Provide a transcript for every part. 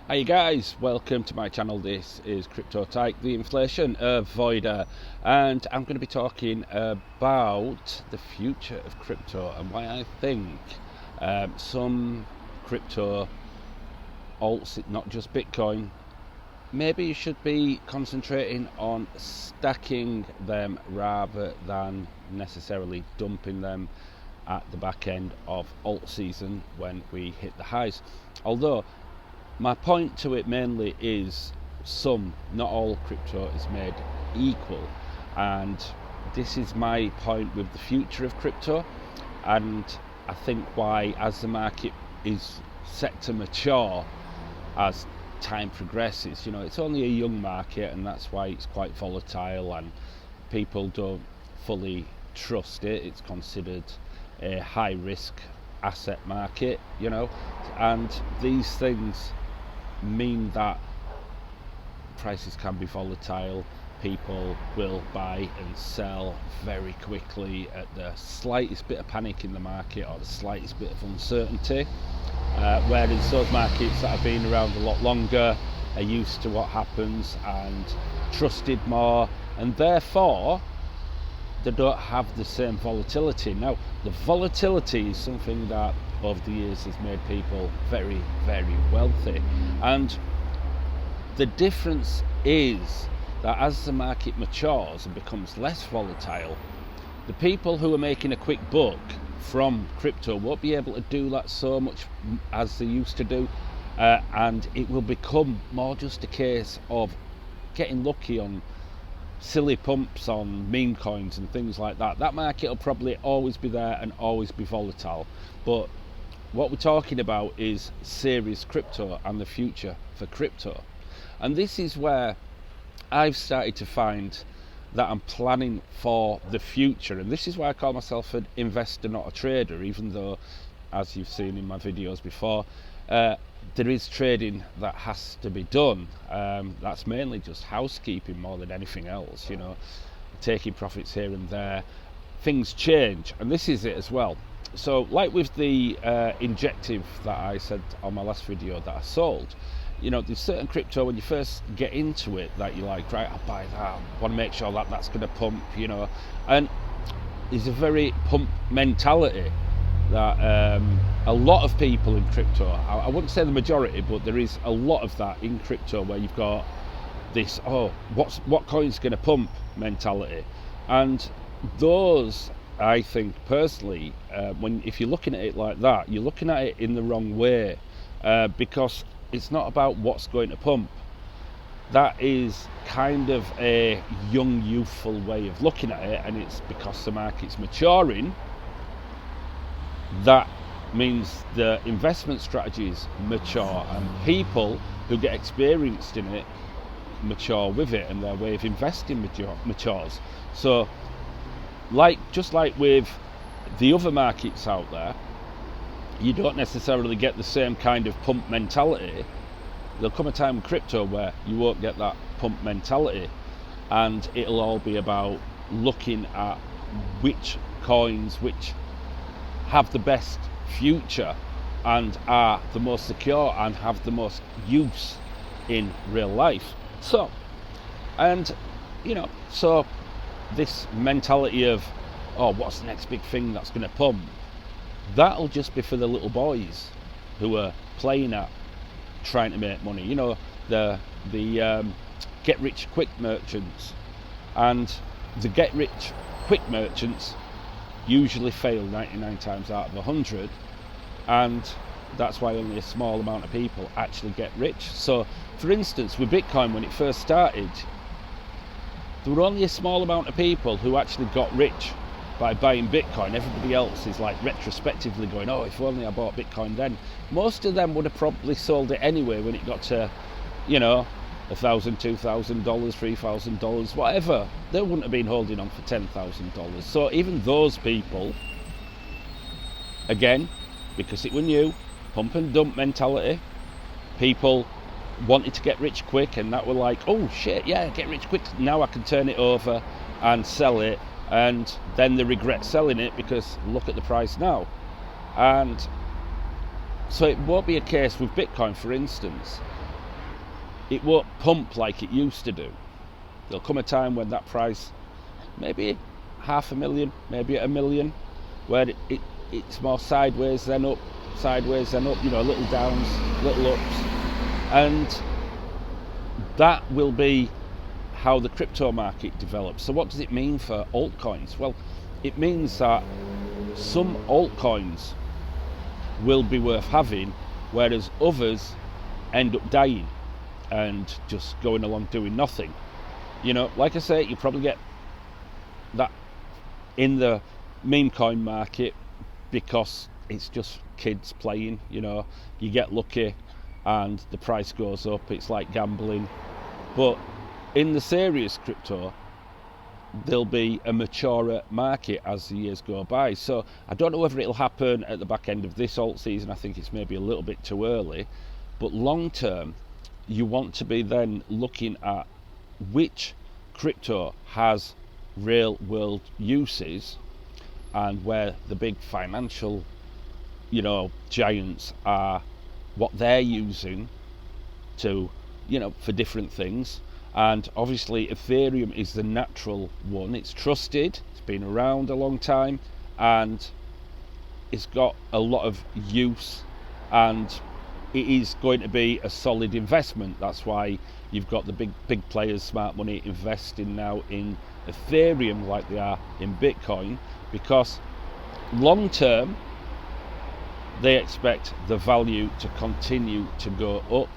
Hey guys, welcome to my channel. This is Crypto Tyke, the inflation avoider, and I'm going to be talking about the future of crypto and why I think some crypto alts, not just Bitcoin, maybe you should be concentrating on stacking them rather than necessarily dumping them at the back end of alt season when we hit the highs. Although my point to it mainly is not all crypto is made equal, and this is my point with the future of crypto, and I think why, as the market is set to mature as time progresses, it's only a young market, and that's why it's quite volatile and people don't fully trust it. It's considered a high risk asset market, and these things mean that prices can be volatile. People will buy and sell very quickly at the slightest bit of panic in the market or the slightest bit of uncertainty, whereas those markets that have been around a lot longer are used to what happens and trusted more, and therefore they don't have the same volatility. Now, the volatility is something that over the years has made people very, very wealthy, and the difference is that as the market matures and becomes less volatile, the people who are making a quick buck from crypto won't be able to do that so much as they used to do, and it will become more just a case of getting lucky on silly pumps on meme coins and things like that. That market will probably always be there and always be volatile, but what we're talking about is serious crypto and the future for crypto. And this is where I've started to find that I'm planning for the future, and this is why I call myself an investor, not a trader, even though, as you've seen in my videos before, there is trading that has to be done. That's mainly just housekeeping more than anything else, taking profits here and there. Things change, and this is it as well. So like with the injective that I said on my last video that I sold, there's certain crypto when you first get into it that you're like, right, I'll buy that, I want to make sure that that's going to pump, and there's a very pump mentality that a lot of people in crypto, I wouldn't say the majority, but there is a lot of that in crypto where you've got this, what coin's going to pump mentality. And those, I think personally, if you're looking at it like that, you're looking at it in the wrong way, because it's not about what's going to pump. That is kind of a young, youthful way of looking at it, and it's because the market's maturing. That means the investment strategies mature, and people who get experienced in it mature with it, and their way of investing matures. So just like with the other markets out there, you don't necessarily get the same kind of pump mentality. There'll come a time in crypto where you won't get that pump mentality, and it'll all be about looking at which coins which have the best future and are the most secure and have the most use in real life. So this mentality of, what's the next big thing that's going to pump, that'll just be for the little boys who are playing at trying to make money, the get rich quick merchants. And the get rich quick merchants usually fail 99 times out of 100, and that's why only a small amount of people actually get rich. So for instance, with Bitcoin, when it first started, there were only a small amount of people who actually got rich by buying Bitcoin. Everybody else is like retrospectively going, if only I bought Bitcoin then. Most of them would have probably sold it anyway when it got to $1,000, $2,000, $3,000, whatever. They wouldn't have been holding on for $10,000. So even those people, again, because it were new, pump and dump mentality, people wanted to get rich quick, and that were like, oh shit, yeah, get rich quick, now I can turn it over and sell it, and then they regret selling it because look at the price now. And so it won't be a case with Bitcoin, for instance. it won't pump like it used to do. There'll come a time when that price, maybe $500,000, maybe at $1 million, where it's more sideways then up, little downs, little ups, and that will be how the crypto market develops. So what does it mean for altcoins? Well, it means that some altcoins will be worth having, whereas others end up dying and just going along doing nothing. Like I say, you probably get that in the meme coin market because it's just kids playing. You get lucky and the price goes up. It's like gambling. But in the serious crypto, there'll be a maturer market as the years go by. So I don't know whether it'll happen at the back end of this alt season. I think it's maybe a little bit too early. But long term, you want to be then looking at which crypto has real world uses and where the big financial giants are, what they're using to for different things. And obviously Ethereum is the natural one. It's trusted, it's been around a long time, and it's got a lot of use, and it is going to be a solid investment. That's why you've got the big players, smart money, investing now in Ethereum like they are in Bitcoin, because long term they expect the value to continue to go up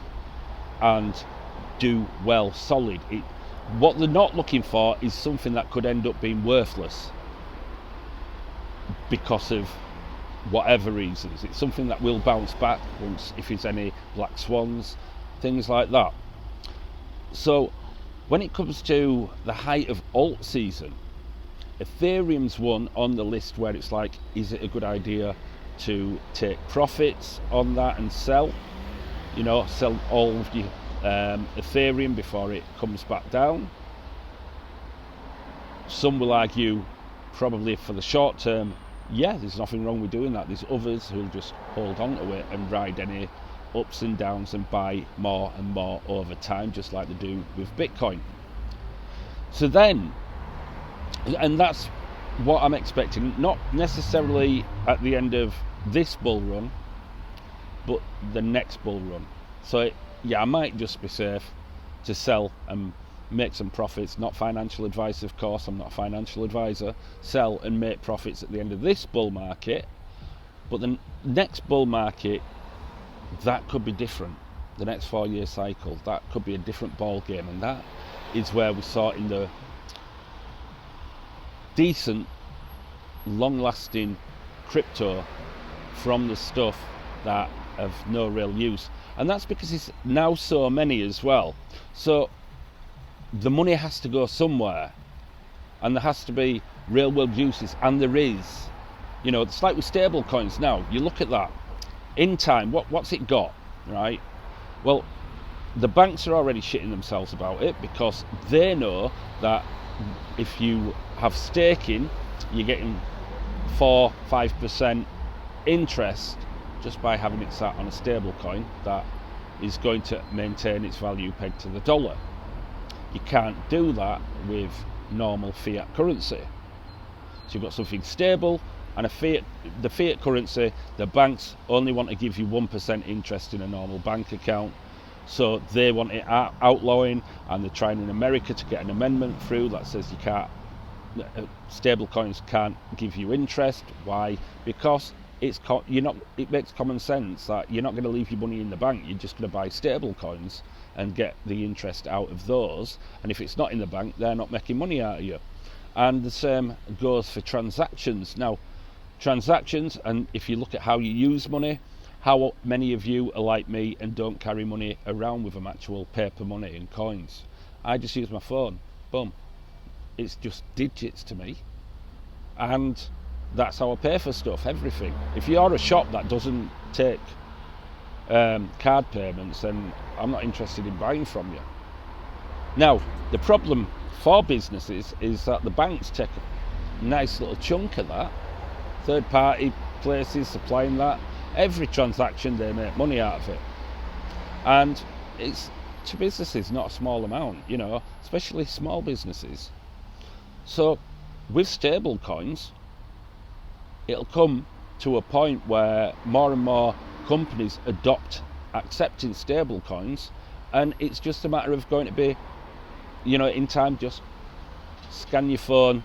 and do well, solid. What they're not looking for is something that could end up being worthless because of whatever reasons. It's something that will bounce back once, if there's any black swans, things like that. So when it comes to the height of alt season, Ethereum's one on the list where it's like, is it a good idea to take profits on that and sell all of your Ethereum before it comes back down? Some will argue probably for the short term, yeah, there's nothing wrong with doing that. There's others who'll just hold on to it and ride any ups and downs and buy more and more over time, just like they do with Bitcoin. So then, and that's what I'm expecting, not necessarily at the end of this bull run, but the next bull run. So I might just be safe to sell and make some profits. Not financial advice, of course, I'm not a financial advisor. Sell and make profits at the end of this bull market. But the next bull market, that could be different. The next 4-year cycle, that could be a different ball game, and that is where we saw in the decent, long-lasting crypto from the stuff that have no real use. And that's because it's now so many as well. So the money has to go somewhere, and there has to be real world uses, and there is. It's like with stable coins now. You look at that in time, what's it got, right? Well, the banks are already shitting themselves about it, because they know that if you have staking, you're getting 4-5% interest just by having it sat on a stable coin that is going to maintain its value pegged to the dollar. You can't do that with normal fiat currency. So you've got something stable, and the fiat currency, the banks only want to give you 1% interest in a normal bank account. So they want it outlawing, and they're trying in America to get an amendment through that says you can't, stable coins can't give you interest. Why? Because it makes common sense that you're not going to leave your money in the bank. You're just going to buy stable coins and get the interest out of those. And if it's not in the bank, they're not making money out of you. And the same goes for transactions. Now, transactions, and if you look at how you use money, how many of you are like me and don't carry money around with them, actual paper money and coins? I just use my phone. Boom. It's just digits to me. And that's how I pay for stuff, everything. If you're a shop that doesn't take card payments, then I'm not interested in buying from you. Now, the problem for businesses is that the banks take a nice little chunk of that. Third party places supplying that. Every transaction, they make money out of it. And it's to businesses, not a small amount, especially small businesses. So with stable coins, it'll come to a point where more and more companies adopt accepting stable coins, and it's just a matter of going to be, in time, just scan your phone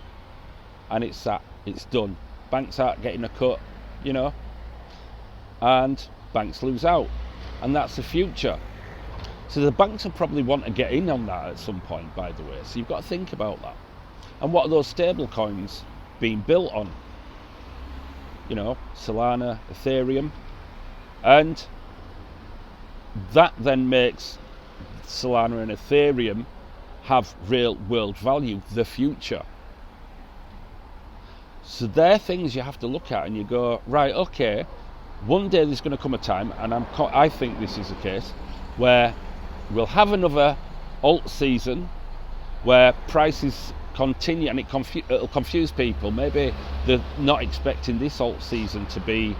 and it's done. Banks aren't getting a cut, and banks lose out, and that's the future. So the banks will probably want to get in on that at some point, by the way. So you've got to think about that. And what are those stable coins being built on? Solana, Ethereum, and that then makes Solana and Ethereum have real world value, the future. So they're things you have to look at, and you go, right, okay, one day there's going to come a time, and I think this is the case, where we'll have another alt season where prices continue, and it'll confuse people. Maybe they're not expecting this alt season to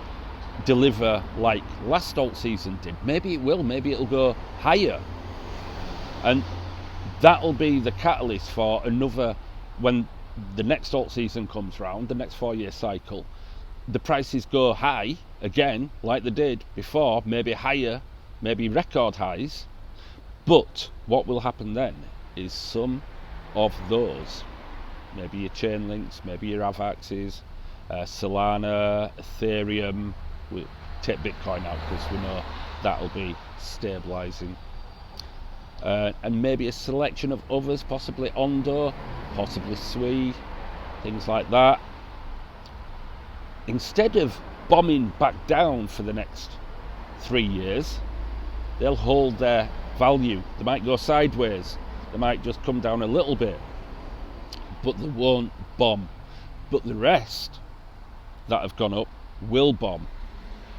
deliver like last alt season did. Maybe it will, maybe it'll go higher, and that'll be the catalyst for another, when the next alt season comes round, the next 4-year cycle, the prices go high again like they did before, maybe higher, maybe record highs. But what will happen then is some of those, maybe your chain links, maybe your Avaxes, Solana, Ethereum, we'll take Bitcoin out because we know that'll be stabilising, and maybe a selection of others, possibly Ondo, possibly Sui, things like that. Instead of bombing back down for the next 3 years, they'll hold their value. They might go sideways, they might just come down a little bit, but they won't bomb. But the rest that have gone up will bomb,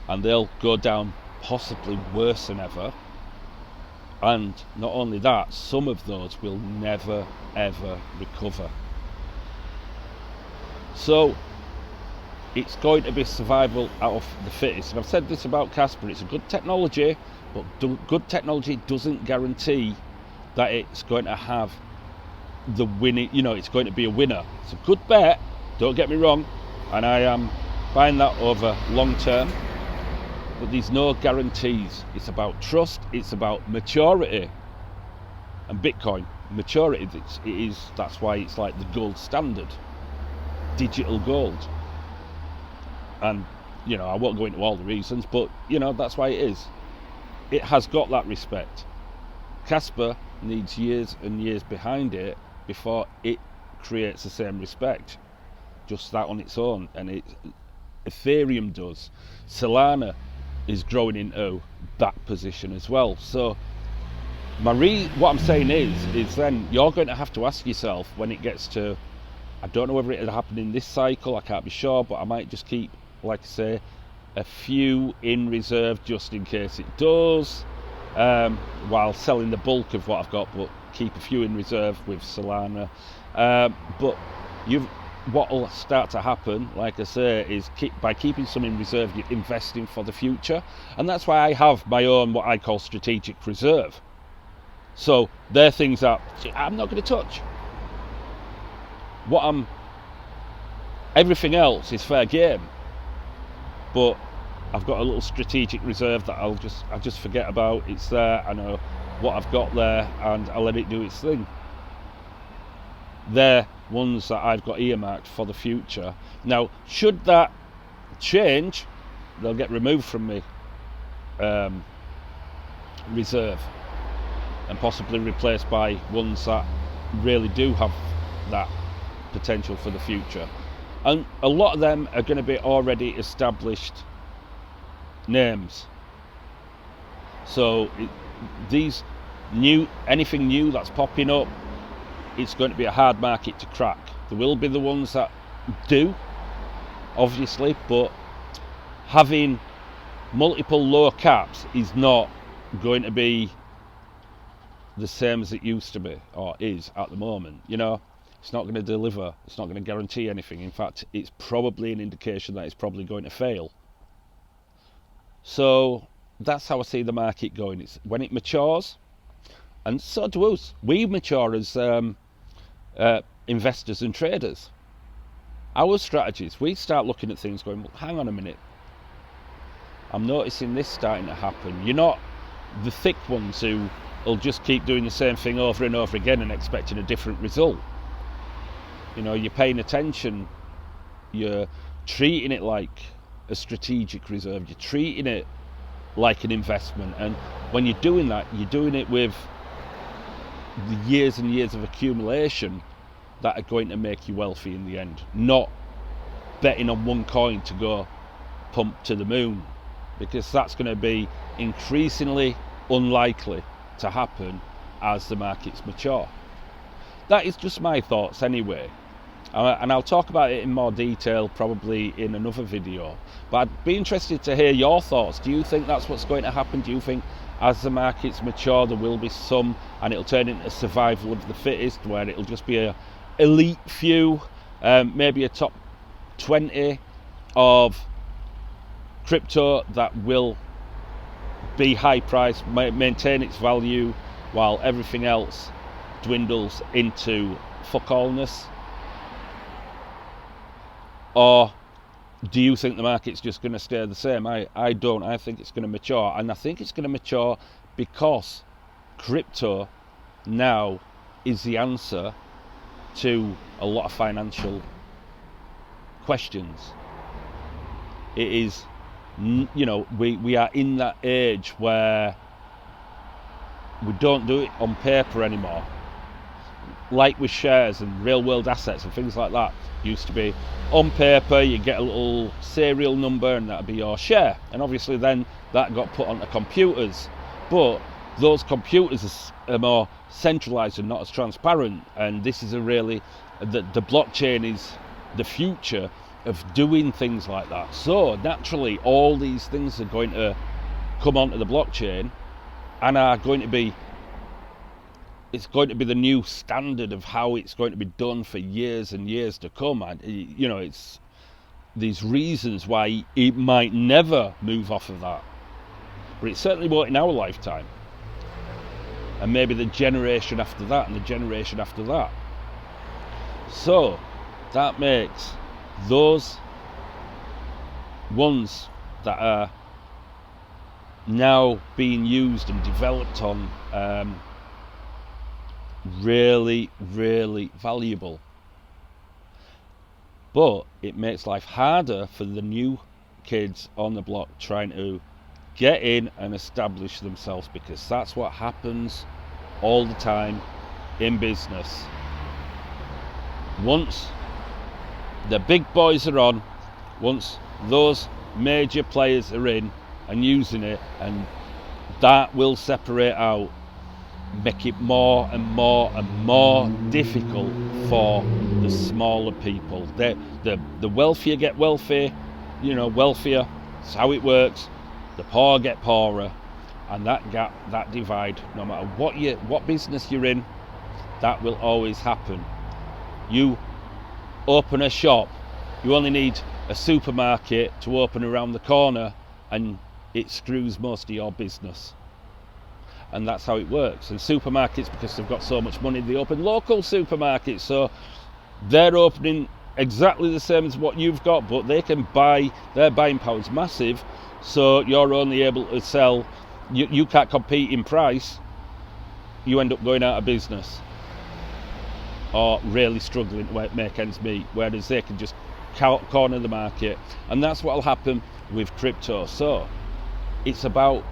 and they'll go down possibly worse than ever. And not only that, some of those will never ever recover. So it's going to be survival out of the fittest. And I've said this about Casper, it's a good technology, but good technology doesn't guarantee that it's going to have the winning, it's going to be a winner. It's a good bet, don't get me wrong, and I am buying that over long term, but there's no guarantees. It's about trust, it's about maturity. And Bitcoin, maturity, that's why it's like the gold standard, digital gold. And I won't go into all the reasons, but that's why it is. It has got that respect. Casper needs years and years behind it before it creates the same respect, just that on its own. And Ethereum does. Solana is growing into that position as well. So what I'm saying is then you're going to have to ask yourself, when it gets to, I don't know whether it'll happen in this cycle, I can't be sure, but I might just keep, like I say, a few in reserve just in case it does, while selling the bulk of what I've got, but keep a few in reserve with Solana. But what will start to happen, like I say, is by keeping some in reserve, you're investing for the future. And that's why I have my own, what I call strategic reserve. So they're things that I'm not going to touch. Everything else is fair game, but I've got a little strategic reserve that I just forget about. It's there, I know what I've got there, and I'll let it do its thing. They're ones that I've got earmarked for the future. Now, should that change, they'll get removed from me reserve and possibly replaced by ones that really do have that potential for the future. And a lot of them are going to be already established names. So anything new that's popping up, it's going to be a hard market to crack. There will be the ones that do, obviously, but having multiple low caps is not going to be the same as it used to be, or is at the moment. It's not going to deliver, it's not going to guarantee anything. In fact, it's probably an indication that it's probably going to fail. So that's how I see the market going. It's when it matures, and so do us. We mature as investors and traders. Our strategies, we start looking at things going, well, hang on a minute, I'm noticing this starting to happen. You're not the thick ones who will just keep doing the same thing over and over again and expecting a different result. You know, you're paying attention, you're treating it like a strategic reserve, you're treating it like an investment, and when you're doing that, you're doing it with the years and years of accumulation that are going to make you wealthy in the end, not betting on one coin to go pump to the moon, because that's going to be increasingly unlikely to happen as the markets mature. That is just my thoughts anyway, and I'll talk about it in more detail probably in another video, but I'd be interested to hear your thoughts. Do you think that's what's going to happen? Do you think as the markets mature there will be some, and it'll turn into survival of the fittest, where it'll just be a elite few, maybe a top 20 of crypto that will be high priced, maintain its value, while everything else dwindles into fuck allness? Or do you think the market's just going to stay the same? I don't. I think it's going to mature, and I think it's going to mature because crypto now is the answer to a lot of financial questions. It is, you know, we are in that age where we don't do it on paper anymore, like with shares and real world assets and things like that. Used to be on paper, you get a little serial number and that'd be your share, and obviously then that got put onto computers, but those computers are more centralized and not as transparent, and this is a really, the blockchain is the future of doing things like that. So naturally all these things are going to come onto the blockchain and are going to be, it's going to be the new standard of how it's going to be done for years and years to come. And you know, it's these reasons why it might never move off of that, but it certainly won't in our lifetime, and maybe the generation after that and the generation after that. So that makes those ones that are now being used and developed on really, really valuable. But it makes life harder for the new kids on the block trying to get in and establish themselves, because that's what happens all the time in business. Once the big boys are on, once those major players are in and using it, and that will separate out, make it more and more and more difficult for the smaller people. The wealthier get wealthy, you know, wealthier. That's how it works. The poor get poorer, and that gap, that divide, no matter what business you're in, that will always happen. You open a shop, you only need a supermarket to open around the corner, and it screws most of your business. And that's how it works. And supermarkets, because they've got so much money, they open local supermarkets, so they're opening exactly the same as what you've got, but they can buy, their buying power is massive, so you're only able to sell, you can't compete in price, you end up going out of business or really struggling to make ends meet, whereas they can just corner the market. And that's what will happen with crypto. So it's about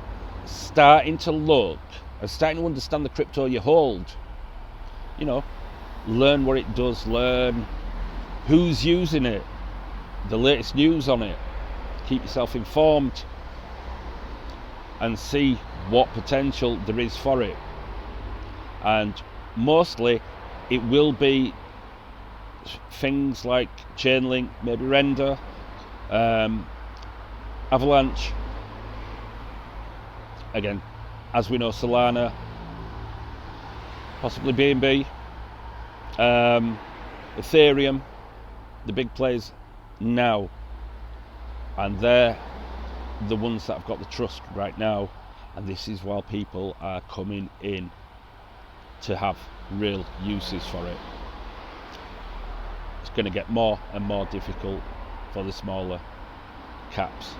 starting to look and starting to understand the crypto you hold. You know, learn what it does, learn who's using it, the latest news on it, keep yourself informed and see what potential there is for it. And mostly it will be things like Chainlink, maybe Render, Avalanche, again, as we know, Solana, possibly BNB, Ethereum, the big players now, and they're the ones that have got the trust right now, and this is while people are coming in. to have real uses for it. It's going to get more and more difficult for the smaller caps,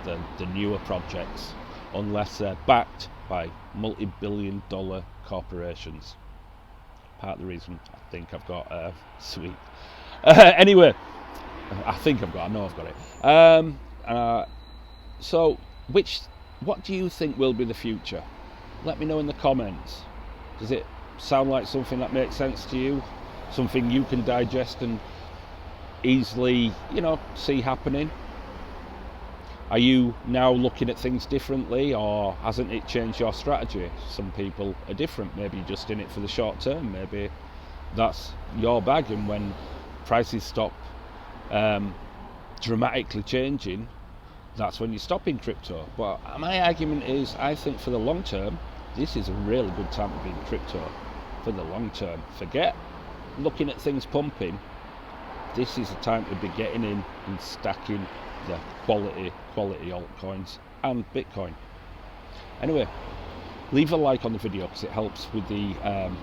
the newer projects, unless they're backed by multi-billion-dollar corporations. Part of the reason I think I've got sweet. Anyway, I know I've got it. So, what do you think will be the future? Let me know in the comments. Does it sound like something that makes sense to you? Something you can digest and easily, see happening? Are you now looking at things differently, or hasn't it changed your strategy? Some people are different. Maybe you're just in it for the short term. Maybe that's your bag, and when prices stop dramatically changing, that's when you stop in crypto. But my argument is, I think for the long term, this is a really good time to be in crypto. For the long term, forget looking at things pumping. This is the time to be getting in and stacking the quality altcoins and Bitcoin. Anyway, leave a like on the video because it helps with the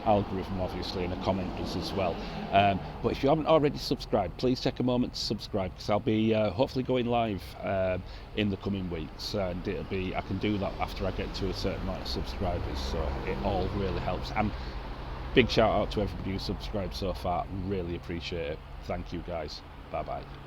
algorithm, obviously, and a comment does as well. But if you haven't already subscribed, please take a moment to subscribe, because I'll be hopefully going live in the coming weeks, and I can do that after I get to a certain amount of subscribers, so it all really helps. And big shout out to everybody who subscribed so far, really appreciate it. Thank you guys. Bye bye.